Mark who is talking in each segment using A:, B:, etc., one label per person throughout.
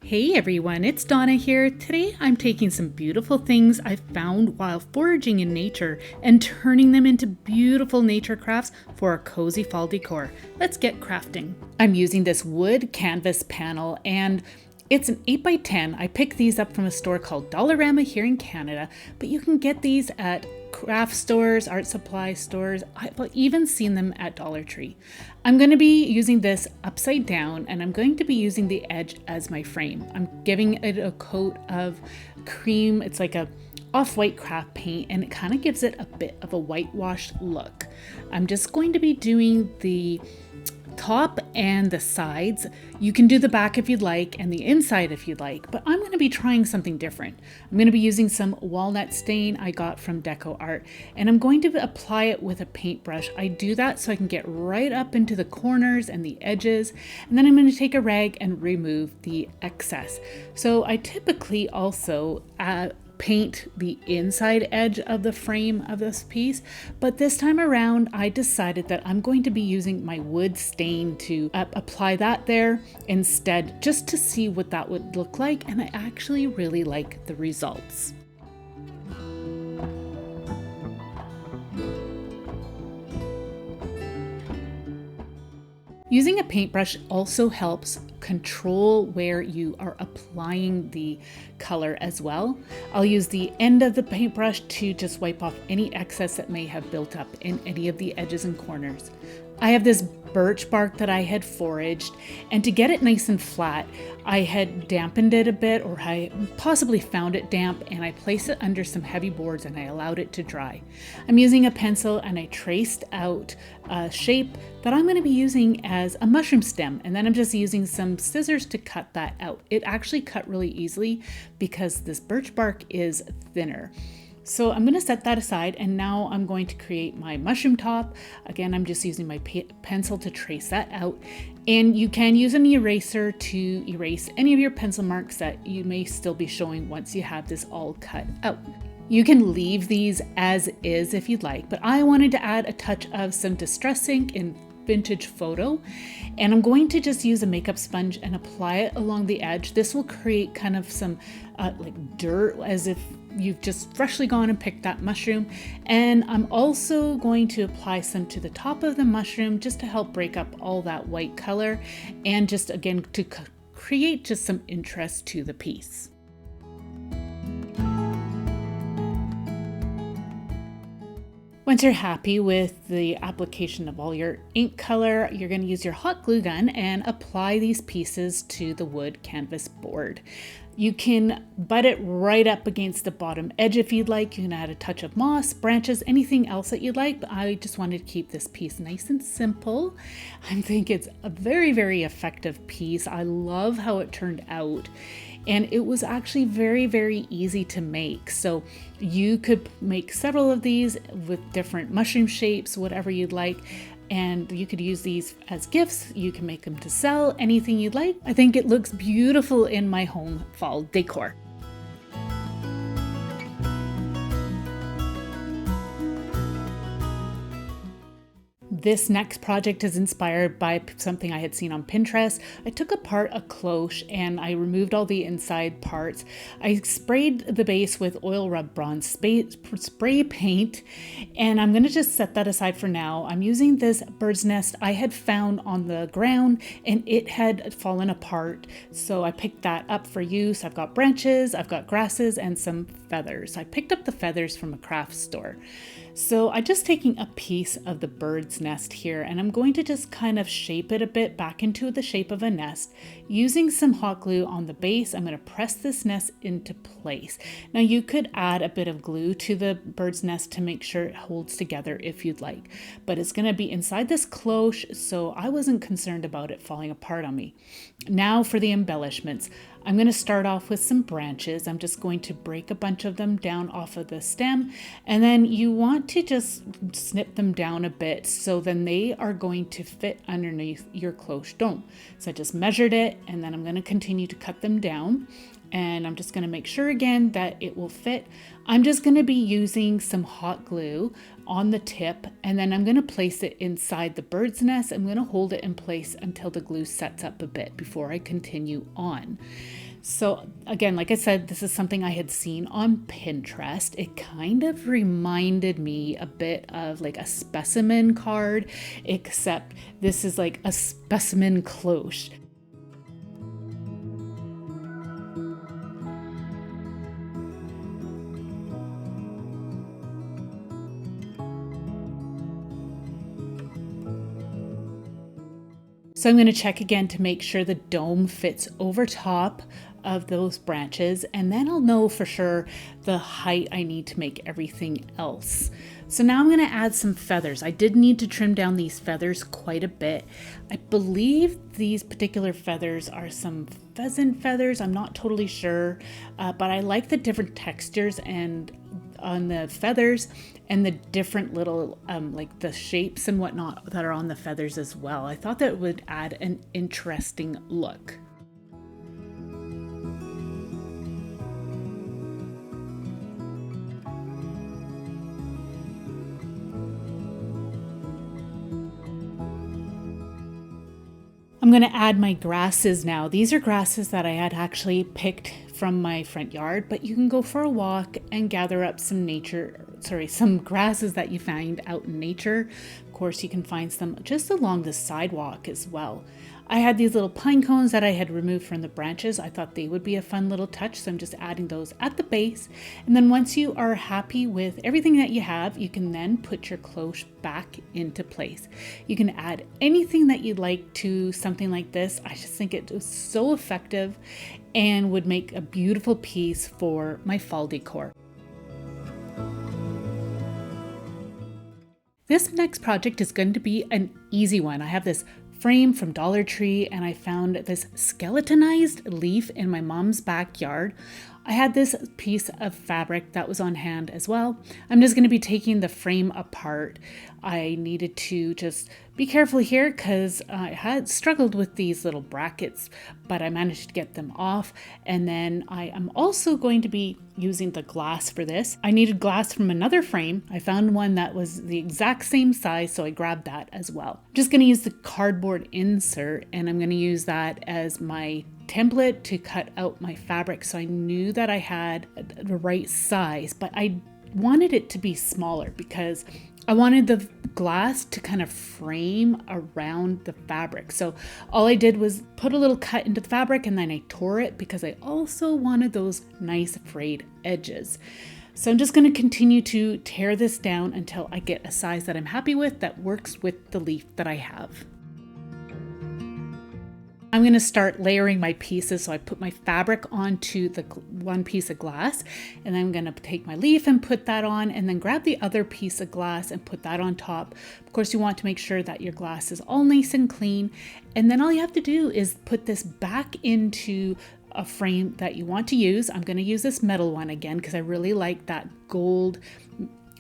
A: Hey everyone, it's Donna here. Today I'm taking some beautiful things I found while foraging in nature and turning them into beautiful nature crafts for a cozy fall decor. Let's get crafting. I'm using this wood canvas panel and it's an 8x10. I picked these up from a store called Dollarama here in Canada, but you can get these at craft stores, art supply stores. I've even seen them at Dollar Tree. I'm going to be using this upside down and I'm going to be using the edge as my frame. I'm giving it a coat of cream. It's like a off-white craft paint and it kind of gives it a bit of a whitewashed look. I'm just going to be doing the top and the sides. You can do the back if you'd like and the inside if you'd like, but I'm going to be trying something different. I'm going to be using some walnut stain I got from Decor and I'm going to apply it with a paintbrush. I do that so I can get right up into the corners and the edges, and then I'm going to take a rag and remove the excess. So I typically also paint the inside edge of the frame of this piece, but this time around I decided that I'm going to be using my wood stain to apply that there instead, just to see what that would look like, and I actually really like the results. Using a paintbrush also helps control where you are applying the color as well. I'll use the end of the paintbrush to just wipe off any excess that may have built up in any of the edges and corners. I have this birch bark that I had foraged, and to get it nice and flat, I had dampened it a bit, or I possibly found it damp, and I placed it under some heavy boards and I allowed it to dry. I'm using a pencil and I traced out a shape that I'm going to be using as a mushroom stem, and then I'm just using some scissors to cut that out. It actually cut really easily because this birch bark is thinner. So I'm going to set that aside, and now I'm going to create my mushroom top. Again, I'm just using my pencil to trace that out, and you can use an eraser to erase any of your pencil marks that you may still be showing once you have this all cut out. You can leave these as is if you'd like, but I wanted to add a touch of some distress ink in vintage photo, and I'm going to just use a makeup sponge and apply it along the edge. This will create kind of some like dirt, as if you've just freshly gone and picked that mushroom. And I'm also going to apply some to the top of the mushroom just to help break up all that white color and just again to create just some interest to the piece. Once you're happy with the application of all your ink color, you're going to use your hot glue gun and apply these pieces to the wood canvas board. You can butt it right up against the bottom edge if you'd like. You can add a touch of moss, branches, anything else that you'd like, but I just wanted to keep this piece nice and simple. I think it's a very, very effective piece. I love how it turned out. And it was actually very, very easy to make. So you could make several of these with different mushroom shapes, whatever you'd like. And you could use these as gifts. You can make them to sell, anything you'd like. I think it looks beautiful in my home fall decor. This next project is inspired by something I had seen on Pinterest. I took apart a cloche and I removed all the inside parts. I sprayed the base with oil rub bronze spray paint, and I'm going to just set that aside for now. I'm using this bird's nest I had found on the ground and it had fallen apart, so I picked that up for use. I've got branches, I've got grasses, and some feathers. I picked up the feathers from a craft store. So I'm just taking a piece of the bird's nest here and I'm going to just kind of shape it a bit back into the shape of a nest. Using some hot glue on the base, I'm going to press this nest into place. Now you could add a bit of glue to the bird's nest to make sure it holds together if you'd like, but it's going to be inside this cloche, so I wasn't concerned about it falling apart on me. Now for the embellishments. I'm going to start off with some branches. I'm just going to break a bunch of them down off of the stem, and then you want to just snip them down a bit so then they are going to fit underneath your cloche dome. So I just measured it, and then I'm going to continue to cut them down, and I'm just going to make sure again that it will fit. I'm just going to be using some hot glue on the tip, and then I'm going to place it inside the bird's nest. I'm going to hold it in place until the glue sets up a bit before I continue on. So again, like I said, this is something I had seen on Pinterest. It kind of reminded me a bit of like a specimen card, except this is like a specimen cloche. So I'm going to check again to make sure the dome fits over top of those branches, and then I'll know for sure the height I need to make everything else. So now I'm going to add some feathers. I did need to trim down these feathers quite a bit. I believe these particular feathers are some pheasant feathers. I'm not totally sure, but I like the different textures and on the feathers and the different little like the shapes and whatnot that are on the feathers as well. I thought that would add an interesting look. I'm going to add my grasses now. These are grasses that I had actually picked from my front yard, but you can go for a walk and gather up some grasses that you find out in nature. Of course, you can find some just along the sidewalk as well. I had these little pine cones that I had removed from the branches. I thought they would be a fun little touch, so I'm just adding those at the base. And then once you are happy with everything that you have, you can then put your cloche back into place. You can add anything that you'd like to something like this. I just think it was so effective and would make a beautiful piece for my fall decor. This next project is going to be an easy one. I have this frame from Dollar Tree and I found this skeletonized leaf in my mom's backyard. I had this piece of fabric that was on hand as well. I'm just going to be taking the frame apart. I needed to just be careful here because I had struggled with these little brackets, but I managed to get them off. And then I am also going to be using the glass for this. I needed glass from another frame. I found one that was the exact same size, so I grabbed that as well. I'm just going to use the cardboard insert and I'm going to use that as my template to cut out my fabric, so I knew that I had the right size, but I wanted it to be smaller because I wanted the glass to kind of frame around the fabric. So all I did was put a little cut into the fabric and then I tore it because I also wanted those nice frayed edges. So I'm just going to continue to tear this down until I get a size that I'm happy with that works with the leaf that I have. I'm going to start layering my pieces. So I put my fabric onto the one piece of glass, and then I'm going to take my leaf and put that on, and then grab the other piece of glass and put that on top. Of course, you want to make sure that your glass is all nice and clean. And then all you have to do is put this back into a frame that you want to use. I'm going to use this metal one again because I really like that gold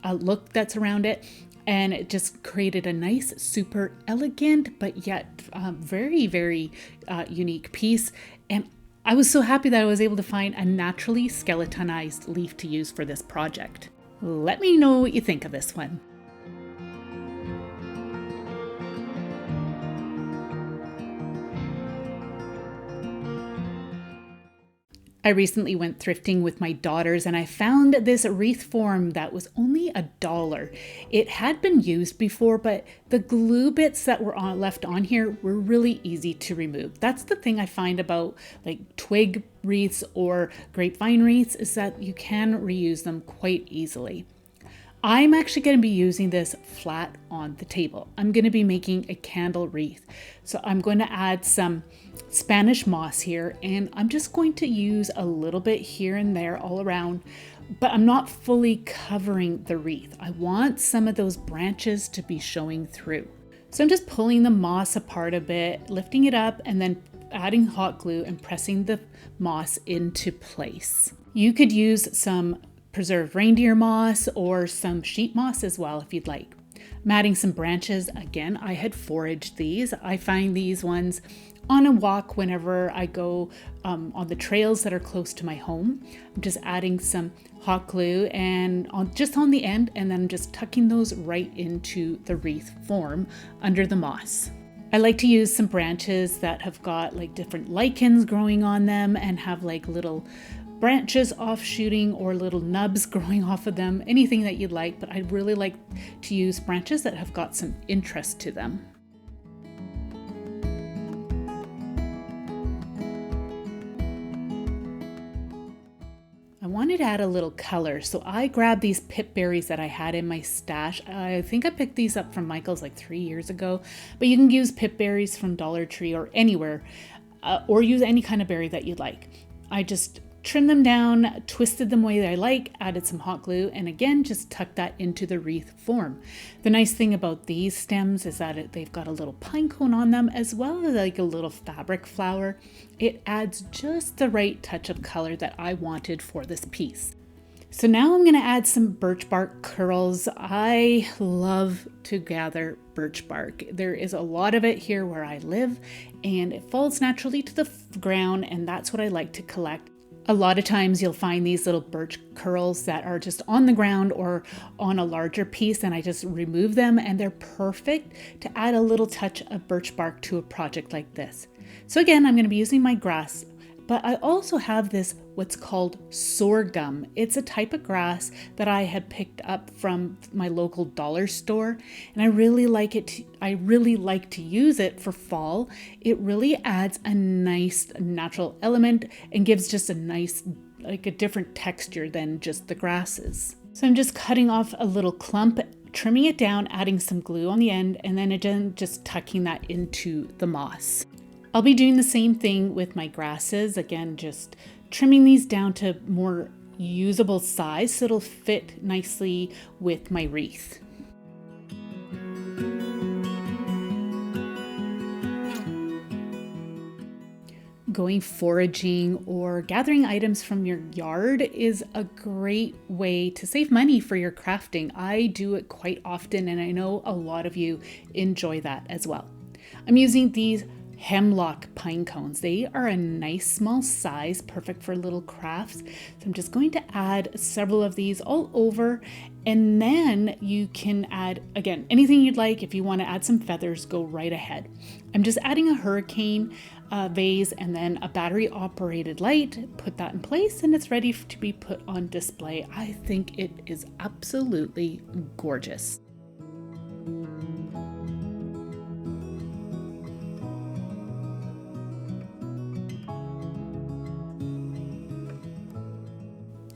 A: look that's around it. And it just created a nice, super elegant, but yet very, very unique piece. And I was so happy that I was able to find a naturally skeletonized leaf to use for this project. Let me know what you think of this one. I recently went thrifting with my daughters and I found this wreath form that was only $1. It had been used before, but the glue bits that were left on here were really easy to remove. That's the thing I find about like twig wreaths or grapevine wreaths, is that you can reuse them quite easily. I'm actually going to be using this flat on the table. I'm going to be making a candle wreath. So I'm going to add some Spanish moss here, and I'm just going to use a little bit here and there all around, but I'm not fully covering the wreath. I want some of those branches to be showing through. So I'm just pulling the moss apart a bit, lifting it up, and then adding hot glue and pressing the moss into place. You could use some preserved reindeer moss or some sheep moss as well if you'd like. I'm adding some branches. Again, I had foraged these. I find these ones on a walk whenever I go on the trails that are close to my home. I'm just adding some hot glue and just on the end, and then just tucking those right into the wreath form under the moss. I like to use some branches that have got like different lichens growing on them and have like little branches offshooting or little nubs growing off of them, anything that you'd like, but I really like to use branches that have got some interest to them. I wanted to add a little color, so I grabbed these pip berries that I had in my stash. I think I picked these up from Michael's like 3 years ago, but you can use pip berries from Dollar Tree or anywhere, or use any kind of berry that you'd like. I just trimmed them down, twisted them the way that I like, added some hot glue, and again, just tucked that into the wreath form. The nice thing about these stems is that they've got a little pine cone on them as well as like a little fabric flower. It adds just the right touch of color that I wanted for this piece. So now I'm going to add some birch bark curls. I love to gather birch bark. There is a lot of it here where I live, and it falls naturally to the ground, and that's what I like to collect. A lot of times you'll find these little birch curls that are just on the ground or on a larger piece, and I just remove them, and they're perfect to add a little touch of birch bark to a project like this. So again, I'm going to be using my grass, but I also have this what's called sorghum. It's a type of grass that I had picked up from my local dollar store, and I really like it. I really like to use it for fall. It really adds a nice natural element and gives just a nice, like a different texture than just the grasses. So I'm just cutting off a little clump, trimming it down, adding some glue on the end, and then again just tucking that into the moss. I'll be doing the same thing with my grasses. Again, just trimming these down to more usable size so it'll fit nicely with my wreath. Going foraging or gathering items from your yard is a great way to save money for your crafting. I do it quite often, and I know a lot of you enjoy that as well. I'm using these hemlock pine cones. They are a nice small size, perfect for little crafts. So I'm just going to add several of these all over, and then you can add, again, anything you'd like. If you want to add some feathers, go right ahead. I'm just adding a hurricane vase and then a battery operated light, put that in place, and it's ready to be put on display. I think it is absolutely gorgeous.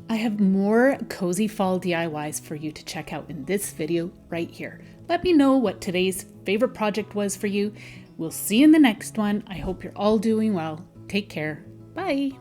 A: I have more cozy fall DIYs for you to check out in this video right here. Let me know what today's favorite project was for you. We'll see you in the next one. I hope you're all doing well. Take care. Bye.